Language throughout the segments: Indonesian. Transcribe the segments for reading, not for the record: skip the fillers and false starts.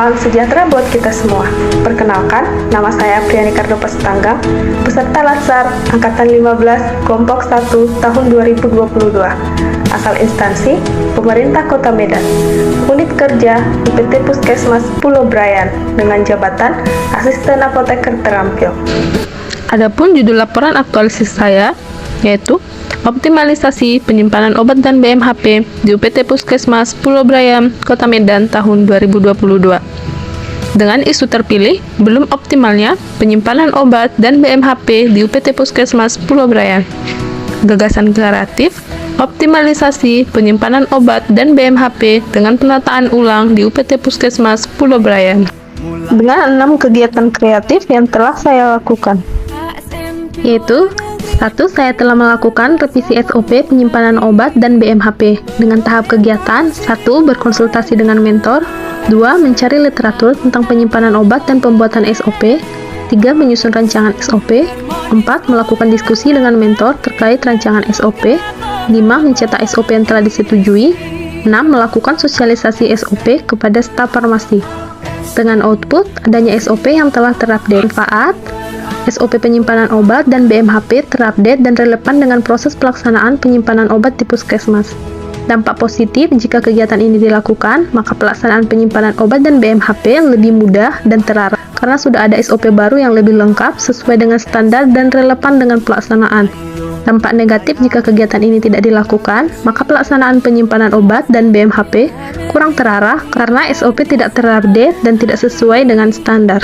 Salam sejahtera buat kita semua. Perkenalkan, nama saya Priani Kardo Pastanggang, peserta Latsar Angkatan 15 Kelompok 1 tahun 2022. Asal instansi Pemerintah Kota Medan. Unit kerja PT Puskesmas Pulau Brayan dengan jabatan Asisten Apoteker Terampil. Adapun judul laporan aktualisasi saya yaitu optimalisasi penyimpanan obat dan BMHP di UPT Puskesmas Pulau Brayan, Kota Medan tahun 2022. Dengan isu terpilih, belum optimalnya penyimpanan obat dan BMHP di UPT Puskesmas Pulau Brayan. Gagasan kreatif, optimalisasi penyimpanan obat dan BMHP dengan penataan ulang di UPT Puskesmas Pulau Brayan. Dengan 6 kegiatan kreatif yang telah saya lakukan, yaitu 1. Saya telah melakukan revisi SOP penyimpanan obat dan BMHP dengan tahap kegiatan 1. Berkonsultasi dengan mentor 2. Mencari literatur tentang penyimpanan obat dan pembuatan SOP 3. Menyusun rancangan SOP 4. Melakukan diskusi dengan mentor terkait rancangan SOP 5. Mencetak SOP yang telah disetujui 6. Melakukan sosialisasi SOP kepada staf farmasi dengan output adanya SOP yang telah terupdate. Manfaat SOP penyimpanan obat dan BMHP terupdate dan relevan dengan proses pelaksanaan penyimpanan obat di puskesmas. Dampak positif jika kegiatan ini dilakukan, maka pelaksanaan penyimpanan obat dan BMHP lebih mudah dan terarah karena sudah ada SOP baru yang lebih lengkap sesuai dengan standar dan relevan dengan pelaksanaan. Dampak negatif jika kegiatan ini tidak dilakukan, maka pelaksanaan penyimpanan obat dan BMHP kurang terarah karena SOP tidak terupdate dan tidak sesuai dengan standar.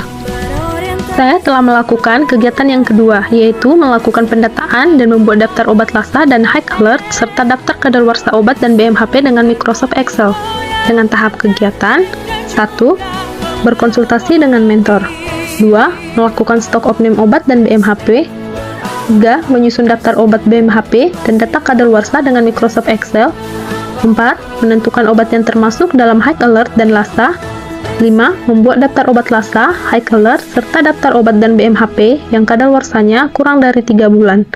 Saya telah melakukan kegiatan yang kedua, yaitu melakukan pendataan dan membuat daftar obat lasa dan high alert, serta daftar kadaluarsa obat dan BMHP dengan Microsoft Excel. Dengan tahap kegiatan 1. Berkonsultasi dengan mentor 2. Melakukan stok opname obat dan BMHP 3. Menyusun daftar obat BMHP dan data kadaluarsa dengan Microsoft Excel 4. Menentukan obat yang termasuk dalam high alert dan lasa 5. Membuat daftar obat lasa, high alert, serta daftar obat dan BMHP yang kadaluarsanya kurang dari 3 bulan.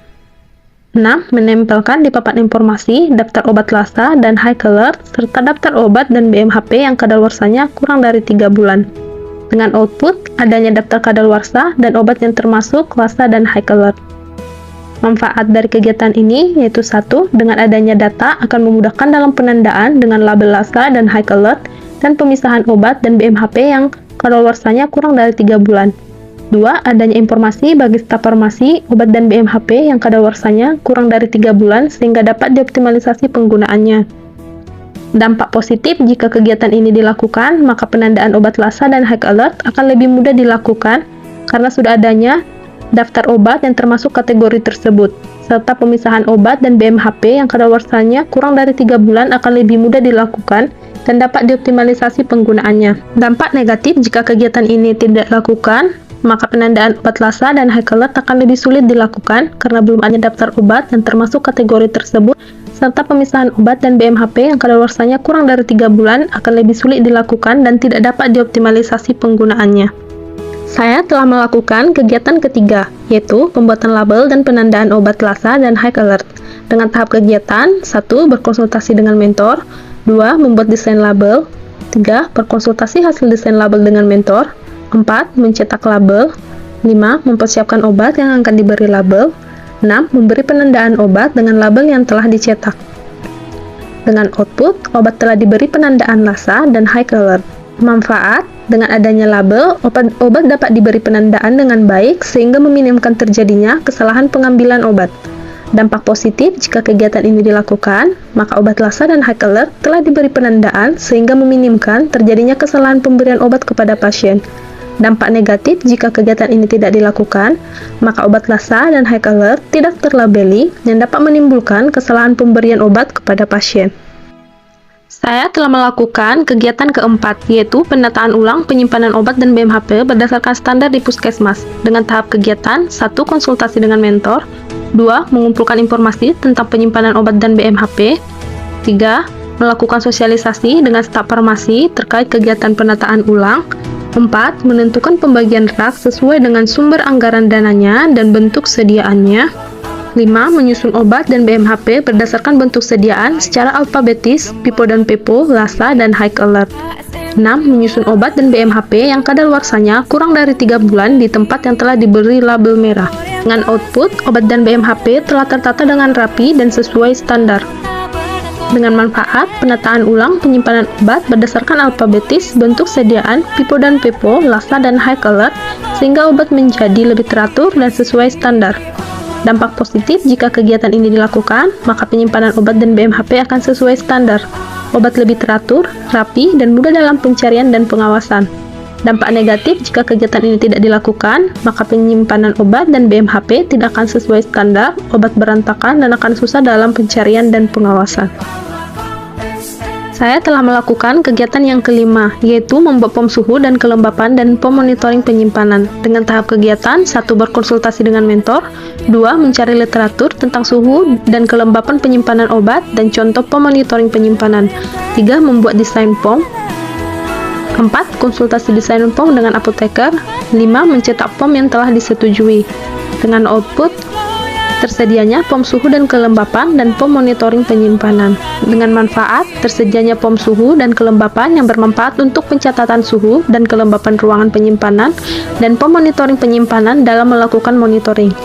6. Menempelkan di papan informasi daftar obat lasa dan high alert, serta daftar obat dan BMHP yang kadaluarsanya kurang dari 3 bulan. Dengan output, adanya daftar kadaluarsa dan obat yang termasuk lasa dan high alert. Manfaat dari kegiatan ini yaitu 1. Dengan adanya data akan memudahkan dalam penandaan dengan label lasa dan high alert, dan pemisahan obat dan BMHP yang kadaluarsanya kurang dari 3 bulan. 2. Adanya informasi bagi staf farmasi obat dan BMHP yang kadaluarsanya kurang dari 3 bulan sehingga dapat dioptimalisasi penggunaannya. Dampak positif jika kegiatan ini dilakukan, maka penandaan obat lasa dan high alert akan lebih mudah dilakukan karena sudah adanya daftar obat yang termasuk kategori tersebut, serta pemisahan obat dan BMHP yang kadaluarsanya kurang dari 3 bulan akan lebih mudah dilakukan dan dapat dioptimalisasi penggunaannya. Dampak negatif jika kegiatan ini tidak dilakukan, maka penandaan obat lasa dan high alert akan lebih sulit dilakukan karena belum ada daftar obat yang termasuk kategori tersebut, serta pemisahan obat dan BMHP yang kadaluarsanya kurang dari 3 bulan akan lebih sulit dilakukan dan tidak dapat dioptimalisasi penggunaannya. Saya telah melakukan kegiatan ketiga, yaitu pembuatan label dan penandaan obat lasa dan high alert. Dengan tahap kegiatan 1. Berkonsultasi dengan mentor 2. Membuat desain label 3. Berkonsultasi hasil desain label dengan mentor 4. Mencetak label 5. Mempersiapkan obat yang akan diberi label 6. Memberi penandaan obat dengan label yang telah dicetak. Dengan output, obat telah diberi penandaan lasa dan high alert. Manfaat, dengan adanya label, obat dapat diberi penandaan dengan baik sehingga meminimkan terjadinya kesalahan pengambilan obat. Dampak positif jika kegiatan ini dilakukan, maka obat lasa dan high alert telah diberi penandaan sehingga meminimkan terjadinya kesalahan pemberian obat kepada pasien. Dampak negatif jika kegiatan ini tidak dilakukan, maka obat lasa dan high alert tidak terlabeli yang dapat menimbulkan kesalahan pemberian obat kepada pasien. Saya telah melakukan kegiatan keempat, yaitu pendataan ulang penyimpanan obat dan BMHP berdasarkan standar di puskesmas. Dengan tahap kegiatan 1. Konsultasi dengan mentor 2. Mengumpulkan informasi tentang penyimpanan obat dan BMHP 3. Melakukan sosialisasi dengan staf farmasi terkait kegiatan pendataan ulang 4. Menentukan pembagian rak sesuai dengan sumber anggaran dananya dan bentuk sediaannya 5. Menyusun obat dan BMHP berdasarkan bentuk sediaan secara alfabetis, pipo dan pepo, lasa, dan high alert. 6. Menyusun obat dan BMHP yang kadaluarsanya kurang dari 3 bulan di tempat yang telah diberi label merah. Dengan output, obat dan BMHP telah tertata dengan rapi dan sesuai standar. Dengan manfaat, penataan ulang penyimpanan obat berdasarkan alfabetis, bentuk sediaan, pipo dan pepo, lasa dan high color, sehingga obat menjadi lebih teratur dan sesuai standar. Dampak positif jika kegiatan ini dilakukan, maka penyimpanan obat dan BMHP akan sesuai standar. Obat lebih teratur, rapi, dan mudah dalam pencarian dan pengawasan. Dampak negatif jika kegiatan ini tidak dilakukan, maka penyimpanan obat dan BMHP tidak akan sesuai standar, obat berantakan, dan akan susah dalam pencarian dan pengawasan. Saya telah melakukan kegiatan yang kelima, yaitu membuat POM suhu dan kelembapan dan POM monitoring penyimpanan. Dengan tahap kegiatan, 1. Berkonsultasi dengan mentor, 2. Mencari literatur tentang suhu dan kelembapan penyimpanan obat dan contoh POM monitoring penyimpanan, 3. Membuat desain POM, 4. Konsultasi desain POM dengan apoteker, 5. Mencetak POM yang telah disetujui. Dengan output, tersedianya POM suhu dan kelembapan dan POM monitoring penyimpanan. Dengan manfaat, tersedianya POM suhu dan kelembapan yang bermanfaat untuk pencatatan suhu dan kelembapan ruangan penyimpanan dan POM monitoring penyimpanan dalam melakukan monitoring.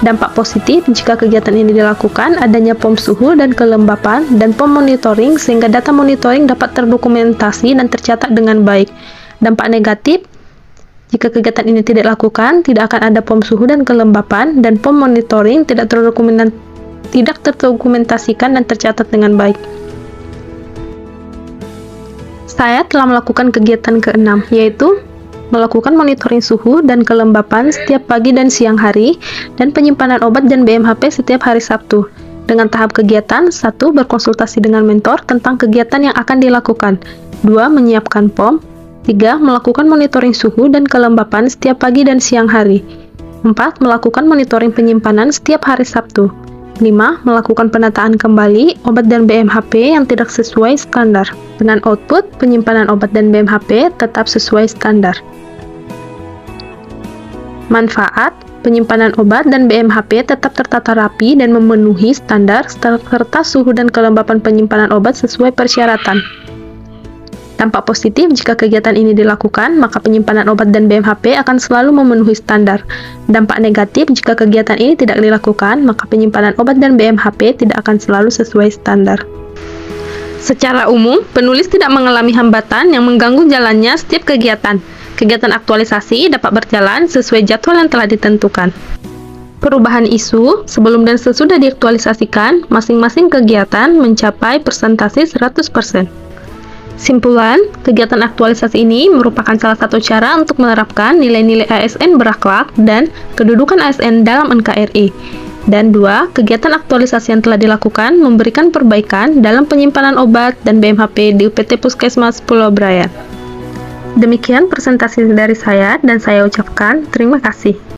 Dampak positif jika kegiatan ini dilakukan, adanya POM suhu dan kelembapan dan POM monitoring sehingga data monitoring dapat terdokumentasi dan tercatat dengan baik. Dampak negatif jika kegiatan ini tidak dilakukan, tidak akan ada POM suhu dan kelembapan, dan POM monitoring tidak terdokumentasikan dan tercatat dengan baik. Saya telah melakukan kegiatan ke-6, yaitu melakukan monitoring suhu dan kelembapan setiap pagi dan siang hari, dan penyimpanan obat dan BMHP setiap hari Sabtu. Dengan tahap kegiatan, 1. Berkonsultasi dengan mentor tentang kegiatan yang akan dilakukan, 2. Menyiapkan POM, 3. Melakukan monitoring suhu dan kelembapan setiap pagi dan siang hari. 4. Melakukan monitoring penyimpanan setiap hari Sabtu. 5. Melakukan penataan kembali obat dan BMHP yang tidak sesuai standar. Dengan output, penyimpanan obat dan BMHP tetap sesuai standar. Manfaat, penyimpanan obat dan BMHP tetap tertata rapi dan memenuhi standar serta suhu dan kelembapan penyimpanan obat sesuai persyaratan. Dampak positif jika kegiatan ini dilakukan, maka penyimpanan obat dan BMHP akan selalu memenuhi standar. Dampak negatif jika kegiatan ini tidak dilakukan, maka penyimpanan obat dan BMHP tidak akan selalu sesuai standar. Secara umum, penulis tidak mengalami hambatan yang mengganggu jalannya setiap kegiatan. Kegiatan aktualisasi dapat berjalan sesuai jadwal yang telah ditentukan. Perubahan isu sebelum dan sesudah diaktualisasikan, masing-masing kegiatan mencapai persentase 100%. Simpulan, kegiatan aktualisasi ini merupakan salah satu cara untuk menerapkan nilai-nilai ASN berakhlak dan kedudukan ASN dalam NKRI. Dan 2, kegiatan aktualisasi yang telah dilakukan memberikan perbaikan dalam penyimpanan obat dan BMHP di UPT Puskesmas Pulau Brayan. Demikian presentasi dari saya dan saya ucapkan terima kasih.